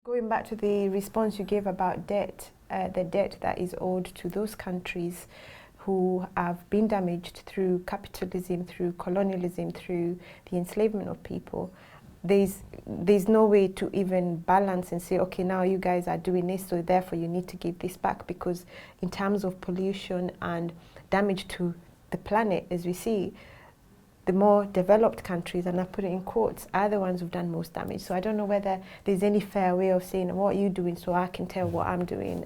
Going back to the response you gave about debt, the debt that is owed to those countries who have been damaged through capitalism, through colonialism, through the enslavement of people, there's no way to even balance and say, okay, now you guys are doing this, so therefore you need to give this back, because in terms of pollution and damage to the planet, as we see, the more developed countries, and I put it in quotes, are the ones who've done most damage. So I don't know whether there's any fair way of saying, what are you doing so I can tell what I'm doing.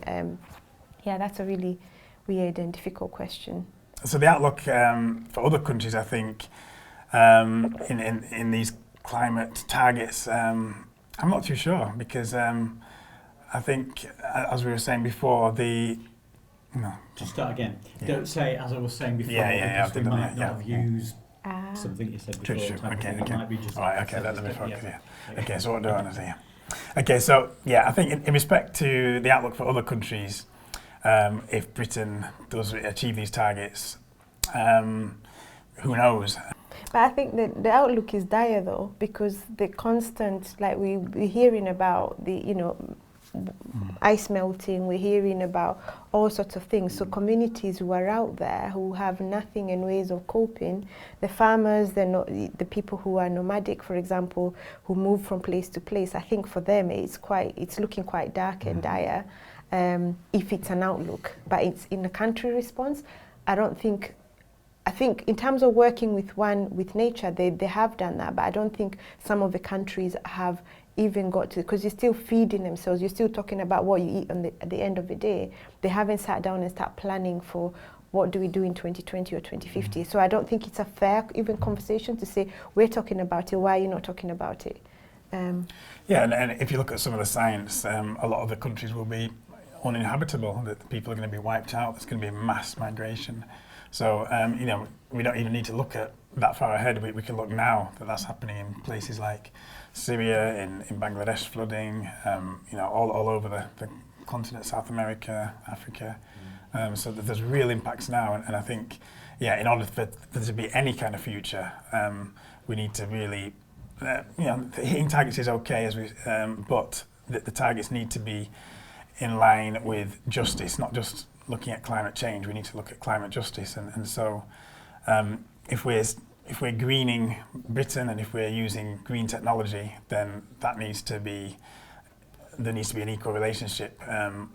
Yeah, that's a really weird and difficult question. So the outlook for other countries, I think, in these climate targets, I'm not too sure, because I think, as we were saying before, Just start again. Yeah. Don't say, as I was saying before, because we might not have used something you said before. True. Okay. It might be just right, okay, let me focus, Okay, so what do I want to say? Okay, so yeah, I think in respect to the outlook for other countries, if Britain does achieve these targets, who knows? But I think that the outlook is dire though, because the constant, like we're hearing about the, ice melting, we're hearing about all sorts of things. So communities who are out there who have nothing and ways of coping, the farmers, the people who are nomadic, for example, who move from place to place, I think for them it's looking quite dark and dire, if it's an outlook. But it's in the country response, I think in terms of working with nature, they have done that, but I don't think some of the countries have even got to, because you're still feeding themselves, you're still talking about what you eat at the end of the day. They haven't sat down and start planning for what do we do in 2020 or 2050. So I don't think it's a fair even conversation to say, we're talking about it, why are you not talking about it? Yeah, and if you look at some of the science, a lot of the countries will be uninhabitable, that people are going to be wiped out, there's going to be mass migration. So, we don't even need to look at that far ahead. We can look now that's happening in places like Syria, in Bangladesh flooding, all over the continent, South America, Africa. So there's real impacts now, and I think, in order for there to be any kind of future, we need to really, hitting targets is okay, but the targets need to be in line with justice, not just looking at climate change. We need to look at climate justice, and so if we're greening Britain and if we're using green technology, then there needs to be an equal relationship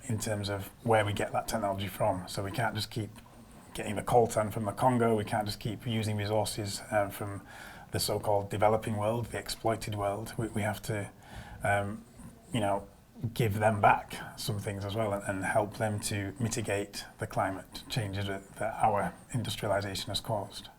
in terms of where we get that technology from. So we can't just keep getting the coltan from the Congo, we can't just keep using resources from the so-called developing world, the exploited world. We have to give them back some things as well, and help them to mitigate the climate changes that our industrialisation has caused.